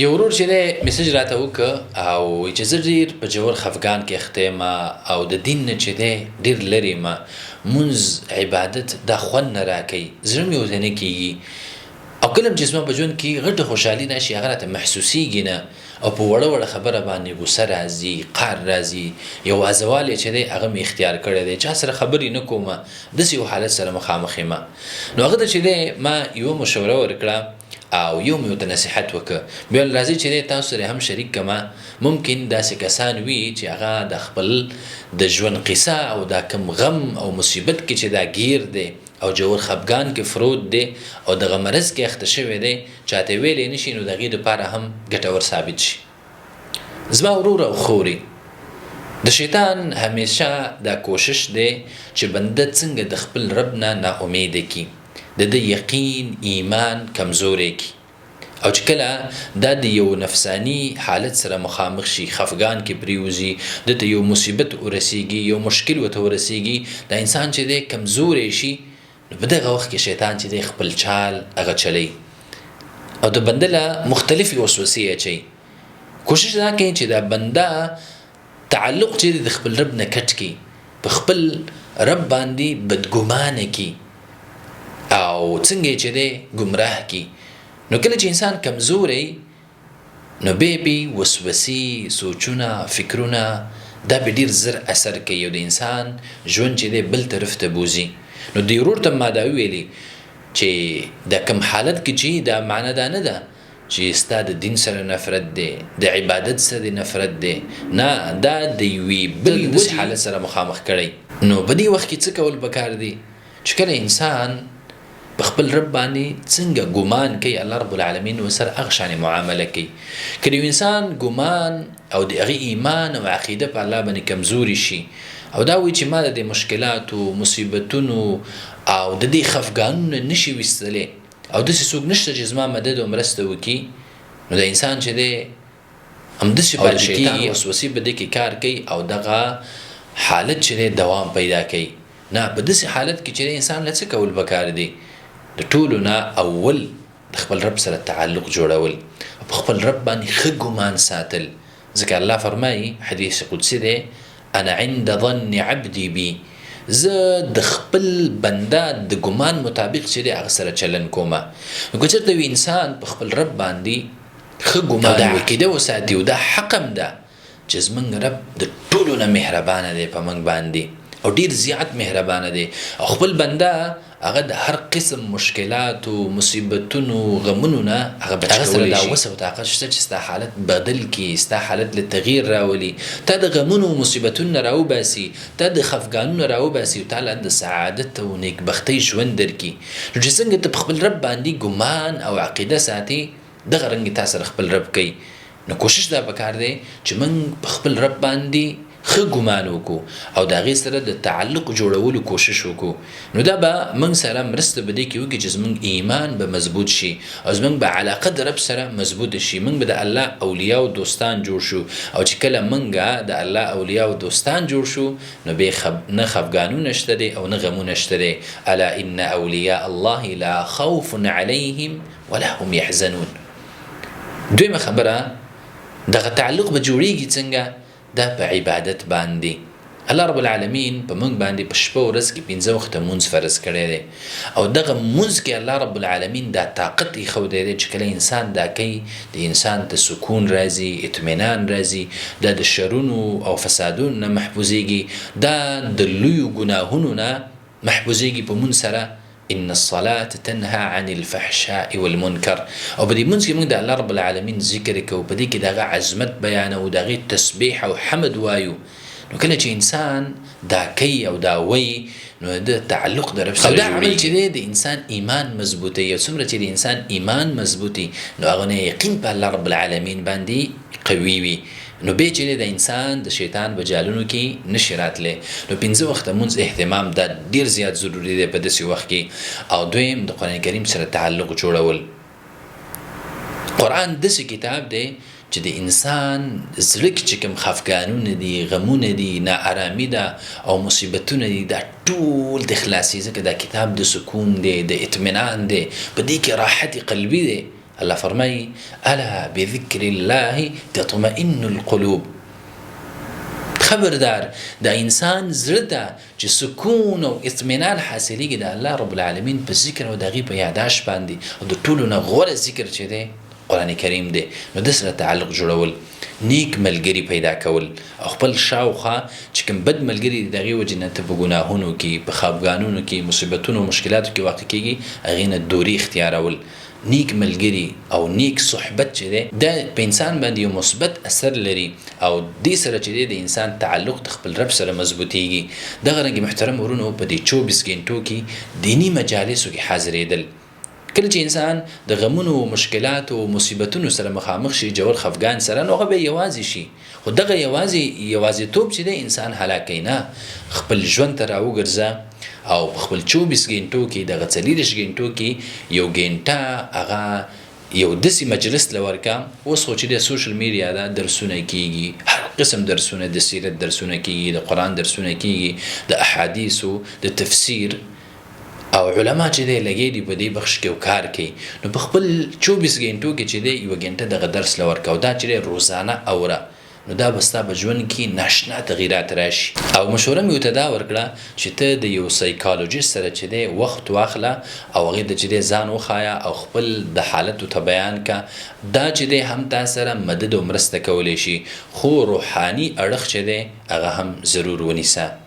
یو ورور چې دی میسج راته وکړه او وایي چې زه ډېر په ژور خفګان کې اخته یم او د دین نه چې دی ډېر لرې یم، مونځ عبادت دا خوند نه راکوي، زړه مې ورته نه کېږي او کله هم چې زما په ژوند کې غټه خوشحالي راشي هغه راته محسوسېږي نه او په وړه وړه خبره باندې غوسه راځي، قهر راځي، یو وازوالی چې دی هغه مې اختیار کړی دی، چا سره خبرې نه کومه، داسې یو حالت سره مخامخ یم. نو هغه ته چې دی ما یوه مشوره ورکړه او یو مې ورته نصیحت وکړه، بیا راځي چې دی تاسو سره هم شریک کړمه. ممکن داسې کسان وي چې هغه د خپل د ژوند قصه او دا کم غم او مصیبت کې چې دا گیر دی او جوور خفګان کې فرود دی او دغه مرض کې اخته شوی دی چاته ویلی نشي، نو د هغې دپاره هم ګټور ثابت شي. زما ورور او خورې، د شیطان همیشه دا کوشش دی چې بنده څنګه د خپل رب نه ناامیده کي، د ده یقین ایمان کمزوری کی، او چې کله دا د یو نفسانی حالت سره مخامخ شي، خفګان کې پریوزي، دته یو مصیبت ورسیږي، یو مشکل ورته ورسیږي، دا انسان چې دی کمزوری شي، نو په دغه وخت کې شیطان چې دی خپل چال هغه چلی او د بنده له مختلفې وسوسې اچوي. کوشش دا کوي چې دا بنده تعلق چې د خپل رب نه کټ کړي، په خپل رب باندې بدګمانه کړي او څنګه چې دی گمراه کی. نو کله چې انسان کمزوری نو به وسوسې، سوچونه، فکرونه دا به ډیر زر اثر کوي او د انسان ژوند چې دی بل طرف ته بوزي. نو د ورور ته ما دا ویلي چې د کم حالت کې چې دا معنی دا نه ده چې ستا د دین سره نفرت دی، د عبادت سره نفرت دی، نه، دا د یوې بل داسې حالت سره مخامخ کړی. نو په دې وخت کې څه کول پکار دی چې کله انسان په خپل رب باندې څنګه ګمان کوي، الله رب العالمین ورسره هغه شانې معامله کوي. که یو انسان ګمان او د هغې ایمان او عقیده په الله باندې کمزوري شي او دا وایي چې ما د دې مشکلاتو، مصیبتونو او د دې خفګانونو نشي ویستلی او داسې څوک نشته چې زما مدد او مرسته وکړي، نو د انسان چې دی همداسې پاتې کېږي، وسوسې په دې کې کار کوي او دغه حالت چې دی دوام پیدا کوي. نه، په داسې حالت کې چې انسان له څه کول پکار دی؟ د ټولو نه اول د خپل رب سره تعلق جوړول او په خپل رب باندې ښه ګمان ساتل. ځکه الله فرمایي، حدیث قدسي دی، انا عند ظن عبدي بي، زه د خپل بنده د ګمان مطابق چې دی هغه سره چلن کومه. نو که چېرته یو انسان په خپل رب باندې ښه ګمان او عقیده وساتي او دا حق هم ده چې زموږ رب د ټولو نه مهربانه دی په موږ باندې او ډیر زیات مهربانه دی او خپل بنده هغه د هر قسم مشکلاتو، مصیبتونو، غمونو نه هغه بچولی شي. دا وسه او طاقت شته چې ستا حالت بدل کړي، ستا حالت له تغییر راولي، تا د غمونو او مصیبتونو نه راوباسي، تا د خفګانونو راوباسي او تعالی د سعادت او نیکبختۍ ژوند درکړي. نو چې څنګه ته په خپل رب باندې ګمان او عقیده ساتي، دغه رنګ تا سره خپل رب کوي. نو کوشش دا پکار دی چې موږ په خپل رب باندې ښه ګمان وکړو او د هغې سره د تعلق جوړولو کوشش وکړو. نو دا به موږ سره مرسته په دې کې وکړي چې زموږ ایمان به مضبوط شي او زموږ به علاقه د رب سره مضبوطه شي، موږ به د الله اولیا او دوستان جوړ شو. او چې کله موږ د الله اولیا او دوستان جوړ شو، نو به نه خفګانونه شته دی او نه غمونه شته دی. الا ان اولیاء الله لا خوف علیهم ولا هم یحزنون. دویمه خبره، دغه تعلق به جوړیږي څنګه؟ دا په عبادت باندې. الله رب العالمین په موږ باندې په شپه ورځ کې 5 وخته مونځ فرض کړی دی او دغه مونځ کې الله رب العالمین دا طاقت ایښودی دی چې کله انسان دا کوي، د انسان ته سکون راځي، اطمینان راځي، دا د شرونو او فسادونو نه محفوظېږي، دا د لویو ګناهونو نه محفوظېږي په مونځ سره. ان الصلاة تنهى عن الفحشاء والمنکر. او په دې منځ کې موږ د الله رب العالمین ذکر کوو، په دې کې دغه عظمت بیانوو، د هغې تسبیح او حمد وایو. نو کله چې انسان دا کوي او دا وایي، نو د تعلق د رب سره جوړېږي. او دا عمل چې دی د انسان ایمان مضبوطوي او څومره چې د انسان ایمان مضبوطي، نو هغه نه یقین په الله رب العالمین باندې قوي وي. نو به چې د انسان د شیطان په جالونو کې نشي راتلی. نو 5 وخته مونځ اهتمام دا ډیر زیات ضروري دی په داسې وخت کې. او دویم د قرآن کریم سره تعلق جوړول. قرآن داسې کتاب دی چې د انسان زړه کې چې کوم خفګانونه دي، غمونه دي، ناارامي ده او مصیبتونه دي، دا ټول د خلاصي. ځکه دا کتاب د سکون دی، د اطمینان دی، په دې کې راحت قلبي دی. الله فرمایي الا بذكر الله تطمئن القلوب. خبردار د انسان زړه ته چې سکون او اطمینان حاصلېږي د الله رب العالمین په ذکر او د هغې په یاداشت باندې، او د ټولو نه غوره ذکر چې دی قرآن کریم دی. نو د سره تعلق جوړول، نیک ملګري پیدا کول، او خپل شاوخوا چې کوم بد ملګري د هغې وجې نه ته په ګناهونو کې، په خفګانونو کې، مصیبتونو مشکلاتو کې واقع کېږي، هغې نه دوری اختیارول. نیک ملګري او نیک صحبت چې دی دا په انسان باندې یو مثبت اثر لري، او دې سره چې دی د انسان تعلق د خپل رب سره مضبوطیږي. دغه رنګې محترم ورونو په دې 24 ګنټو کې دینی مجالسو کې حاضرېدل. کله چې انسان د غمونو او مشکلاتو او مصیبتونو سره مخامخ شي، جوړ خفګان سره، نو هغه به یوازې شي. خو دغه یوازېتوب چې دی انسان هلاکوي نه، خپل ژوند ته راوګرځه او خپل 24 ګنټو کې دغه 40 ګنټو کې یو ګنټه هغه یو داسې مجلس لورکه. اوس خو چې د سوشل میډیا دا درسونه کېږي، هر قسم درسونه، د سیرت درسونه کېږي، د قرآن درسونه کېږي، د احادیثو د تفسیر، او علما چې دی لګې دي په دې بخش کې او کار کوي. نو په خپل 24 ګنټو کې چې دی یوه ګنټه دغه درس لورکه، او دا چې دی روزانه اوره، نو دا به ستا په ژوند کې ناشنا تغییرات راشي. او مشوره مې ورته دا ورکړه چې ته د یو سایکالوجیست سره چې دی وخت واخله، او هغې ته چې دی ځان وښایه او خپل د حالت ورته بیان که. دا چې دی هم تا سره مدد او مرسته کولی شي، خو روحاني اړخ چې دی هغه هم ضرور ونیسه.